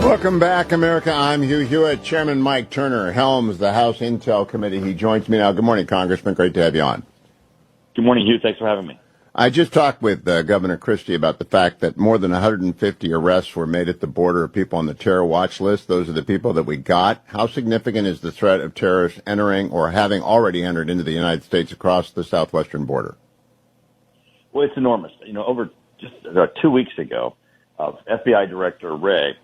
Welcome back, America. I'm Hugh Hewitt. Chairman Mike Turner helms the House Intel Committee. He joins me now. Good morning, Congressman. Great to have you on. Good morning, Hugh. Thanks for having me. I just talked with Governor Christie about the fact that more than 150 arrests were made at the border of people on the terror watch list. Those are the people that we got. How significant is the threat of terrorists entering or having already entered into the United States across the southwestern border? Well, it's enormous. Over just 2 weeks ago, FBI Director Wray,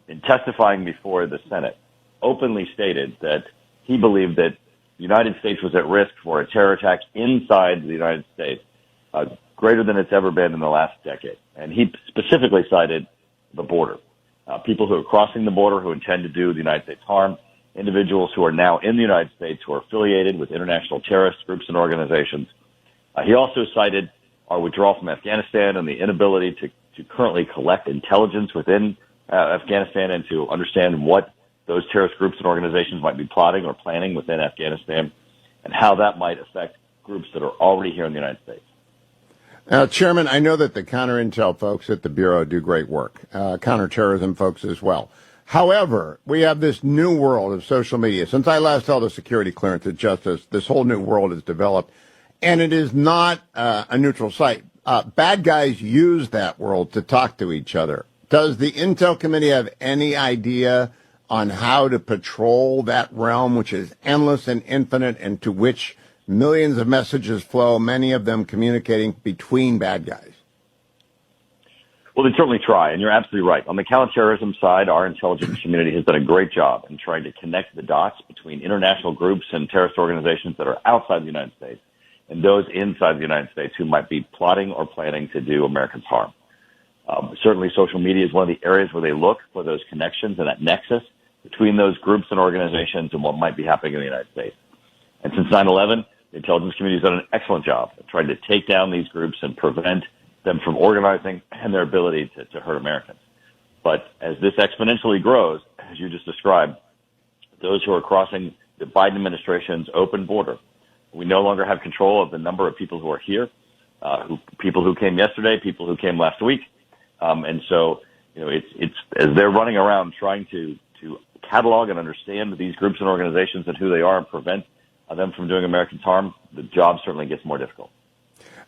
in testifying before the Senate, openly stated that he believed that the United States was at risk for a terror attack inside the United States, greater than it's ever been in the last decade. And he specifically cited the border. People who are crossing the border who intend to do the United States harm, individuals who are now in the United States who are affiliated with international terrorist groups and organizations. He also cited our withdrawal from Afghanistan and the inability to currently collect intelligence within Afghanistan and to understand what those terrorist groups and organizations might be plotting or planning within Afghanistan and how that might affect groups that are already here in the United States. Chairman, I know that the counterintel folks at the Bureau do great work, counterterrorism folks as well. However, we have this new world of social media. Since I last held a security clearance at Justice, this whole new world has developed, and it is not a neutral site. Bad guys use that world to talk to each other. Does the Intel Committee have any idea on how to patrol that realm, which is endless and infinite, and to which millions of messages flow, many of them communicating between bad guys? Well, they certainly try, and you're absolutely right. On the counterterrorism side, our intelligence community has done a great job in trying to connect the dots between international groups and terrorist organizations that are outside the United States and those inside the United States who might be plotting or planning to do Americans harm. Certainly, social media is one of the areas where they look for those connections and that nexus between those groups and organizations and what might be happening in the United States. And since 9/11, the intelligence community has done an excellent job of trying to take down these groups and prevent them from organizing and their ability to hurt Americans. But as this exponentially grows, as you just described, those who are crossing the Biden administration's open border, we no longer have control of the number of people who are here, people who came yesterday, people who came last week. And so, it's as they're running around trying to catalog and understand these groups and organizations and who they are and prevent them from doing Americans harm, the job certainly gets more difficult.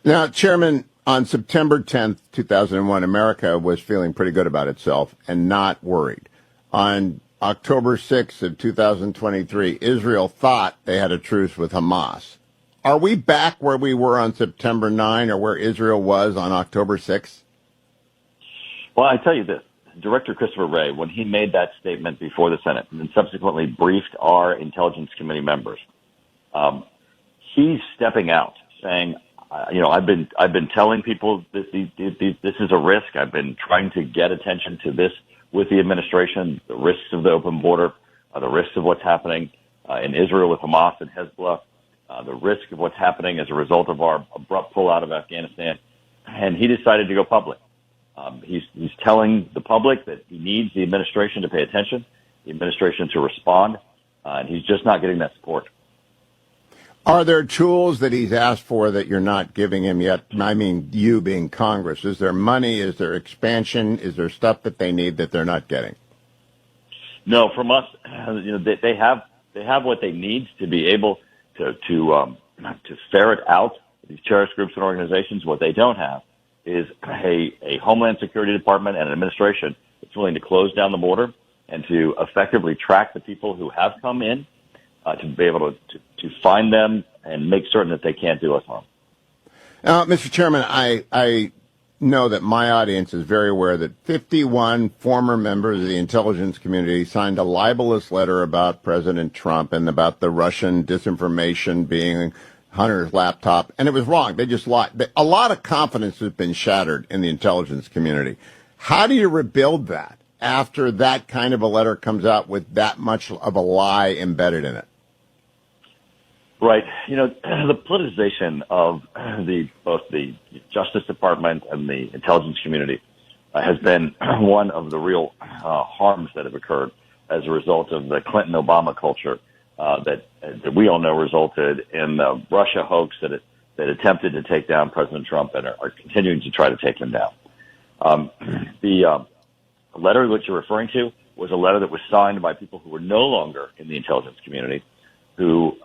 Now, Chairman, on September 10th, 2001, America was feeling pretty good about itself and not worried. On October 6th of 2023, Israel thought they had a truce with Hamas. Are we back where we were on September 9 or where Israel was on October 6th? Well, I tell you this, Director Christopher Wray, when he made that statement before the Senate and then subsequently briefed our Intelligence Committee members, he's stepping out saying, I've been telling people this is a risk. I've been trying to get attention to this with the administration, the risks of the open border, the risks of what's happening in Israel with Hamas and Hezbollah, the risk of what's happening as a result of our abrupt pullout of Afghanistan. And he decided to go public. He's telling the public that he needs the administration to pay attention, the administration to respond, and he's just not getting that support. Are there tools that he's asked for that you're not giving him yet? I mean, you being Congress. Is there money? Is there expansion? Is there stuff that they need that they're not getting? No, from us, they have what they need to be able to ferret out these terrorist groups and organizations. What they don't have is a Homeland Security Department and an administration that's willing to close down the border and to effectively track the people who have come in, to be able to find them and make certain that they can't do us harm. Mr. Chairman, I know that my audience is very aware that 51 former members of the intelligence community signed a libelous letter about President Trump and about the Russian disinformation being Hunter's laptop, and it was wrong. They just lied. A lot of confidence has been shattered in the intelligence community. How do you rebuild that after that kind of a letter comes out with that much of a lie embedded in it? Right. The politicization of both the Justice Department and the intelligence community has been one of the real harms that have occurred as a result of the Clinton-Obama culture that we all know resulted in the Russia hoax that attempted to take down President Trump and are continuing to try to take him down. letter that you're referring to was a letter that was signed by people who were no longer in the intelligence community, who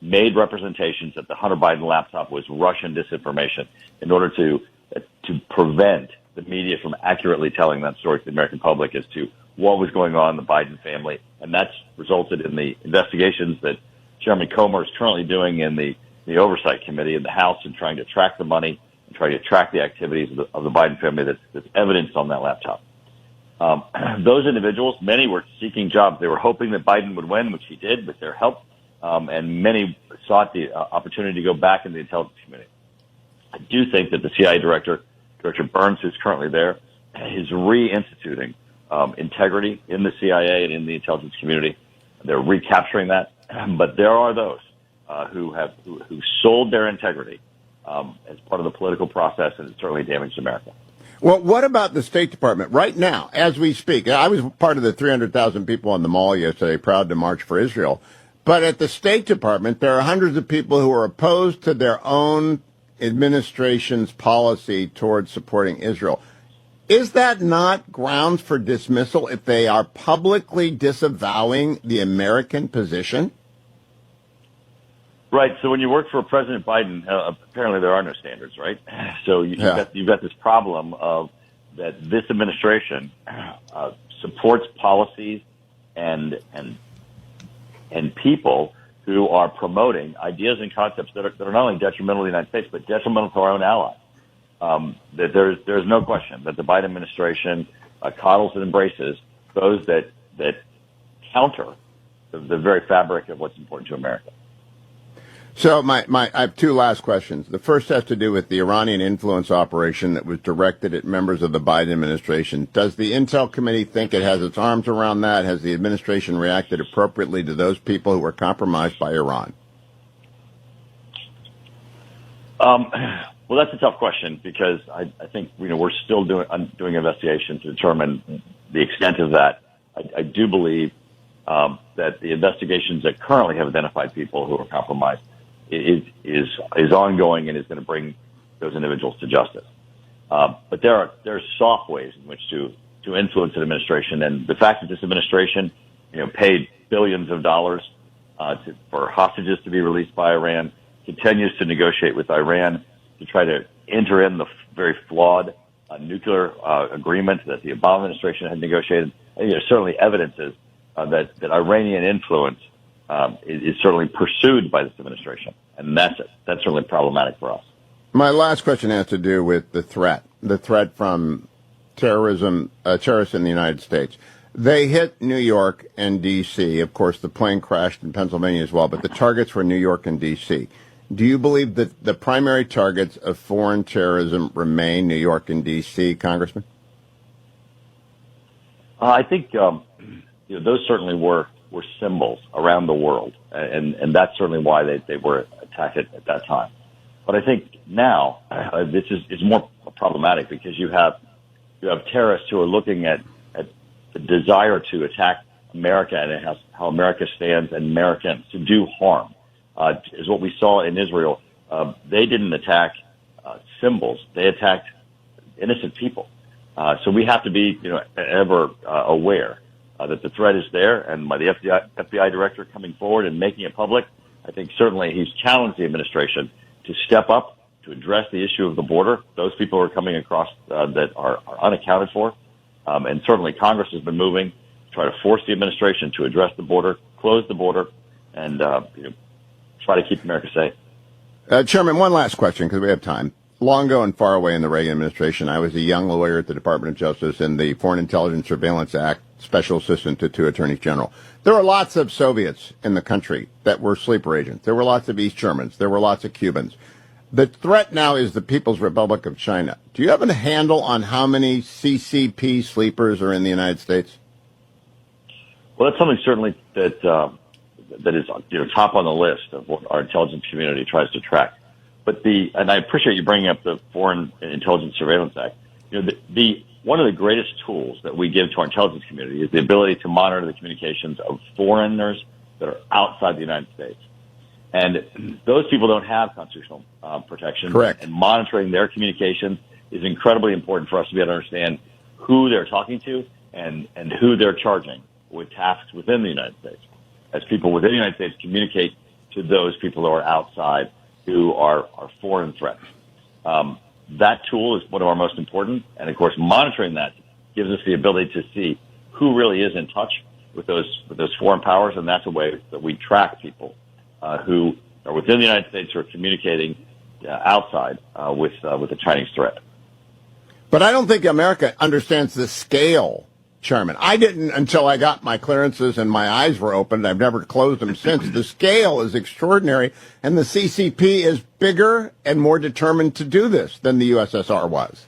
made representations that the Hunter Biden laptop was Russian disinformation in order to prevent the media from accurately telling that story to the American public as to what was going on in the Biden family. And that's resulted in the investigations that Chairman Comer is currently doing in the Oversight Committee in the House and trying to track the money and trying to track the activities of the Biden family that's evidenced on that laptop. Those individuals, many were seeking jobs. They were hoping that Biden would win, which he did with their help, and many sought the opportunity to go back in the intelligence community. I do think that the CIA Director Burns, who's currently there, is reinstituting integrity in the CIA and in the intelligence community. They're recapturing that, but there are those who sold their integrity as part of the political process, and it certainly damaged America. Well, what about the State Department right now, as we speak? I was part of the 300,000 people on the mall yesterday, proud to march for Israel. But at the State Department, there are hundreds of people who are opposed to their own administration's policy towards supporting Israel. Is that not grounds for dismissal if they are publicly disavowing the American position? Right. So when you work for President Biden, apparently there are no standards, right? So you've got this problem of that this administration supports policies and people who are promoting ideas and concepts that are not only detrimental to the United States but detrimental to our own allies. That there's no question that the Biden administration coddles and embraces those that counter the very fabric of what's important to America. So I have two last questions. The first has to do with the Iranian influence operation that was directed at members of the Biden administration. Does the Intel Committee think it has its arms around that? Has the administration reacted appropriately to those people who were compromised by Iran? Well, that's a tough question because I think we're still doing investigation to determine the extent of that. I do believe that the investigations that currently have identified people who are compromised is ongoing and is going to bring those individuals to justice. But there are soft ways in which to influence an administration, and the fact that this administration, paid billions of dollars for hostages to be released by Iran, continues to negotiate with Iran to try to enter in the very flawed nuclear agreement that the Obama administration had negotiated. There's certainly evidences that Iranian influence is certainly pursued by this administration, and that's certainly problematic for us. My last question has to do with the threat from terrorists in the United States. They hit New York and D.C. Of course, the plane crashed in Pennsylvania as well, but the targets were New York and D.C. Do you believe that the primary targets of foreign terrorism remain New York and D.C., Congressman? I think those certainly were symbols around the world, and that's certainly why they were attacked at that time. But I think now this is more problematic because you have terrorists who are looking at the desire to attack America and how America stands and Americans to do harm. Is what we saw in Israel. They didn't attack symbols; they attacked innocent people. So we have to be, ever aware that the threat is there, and by the FBI director coming forward and making it public, I think certainly he's challenged the administration to step up to address the issue of the border. Those people are coming across that are unaccounted for, and certainly Congress has been moving to try to force the administration to address the border, close the border, and try to keep America safe. Chairman, one last question because we have time. Long ago and far away in the Reagan administration, I was a young lawyer at the Department of Justice in the Foreign Intelligence Surveillance Act, special assistant to two attorneys general. There were lots of Soviets in the country that were sleeper agents. There were lots of East Germans. There were lots of Cubans. The threat now is the People's Republic of China. Do you have a handle on how many CCP sleepers are in the United States? Well, that's something certainly that is top on the list of what our intelligence community tries to track. But and I appreciate you bringing up the Foreign Intelligence Surveillance Act. One of the greatest tools that we give to our intelligence community is the ability to monitor the communications of foreigners that are outside the United States. And those people don't have constitutional protection. Correct. And monitoring their communications is incredibly important for us to be able to understand who they're talking to and who they're charging with tasks within the United States, as people within the United States communicate to those people who are outside, who are foreign threats. That tool is one of our most important, and of course, monitoring that gives us the ability to see who really is in touch with those foreign powers, and that's a way that we track people who are within the United States who are communicating outside with a Chinese threat. But I don't think America understands the scale, Chairman. I didn't until I got my clearances and my eyes were opened. I've never closed them since. The scale is extraordinary, and the CCP is bigger and more determined to do this than the USSR was.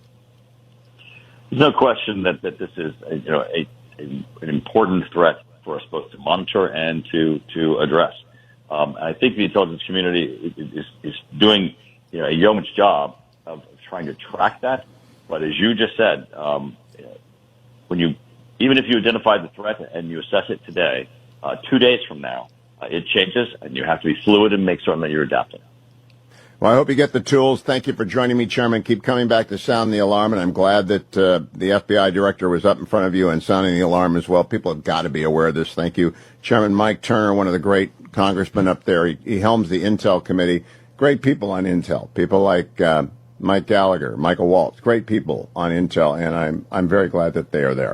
There's no question that this is an important threat for us both to monitor and to address. I think the intelligence community is doing a yeoman's job of trying to track that. But as you just said, even if you identify the threat and you assess it today, 2 days from now, it changes, and you have to be fluid and make certain that you're adapting. Well, I hope you get the tools. Thank you for joining me, Chairman. Keep coming back to sound the alarm, and I'm glad that the FBI director was up in front of you and sounding the alarm as well. People have got to be aware of this. Thank you. Chairman Mike Turner, one of the great congressmen up there. He helms the Intel Committee. Great people on Intel. People like Mike Gallagher, Michael Waltz. Great people on Intel, and I'm very glad that they are there.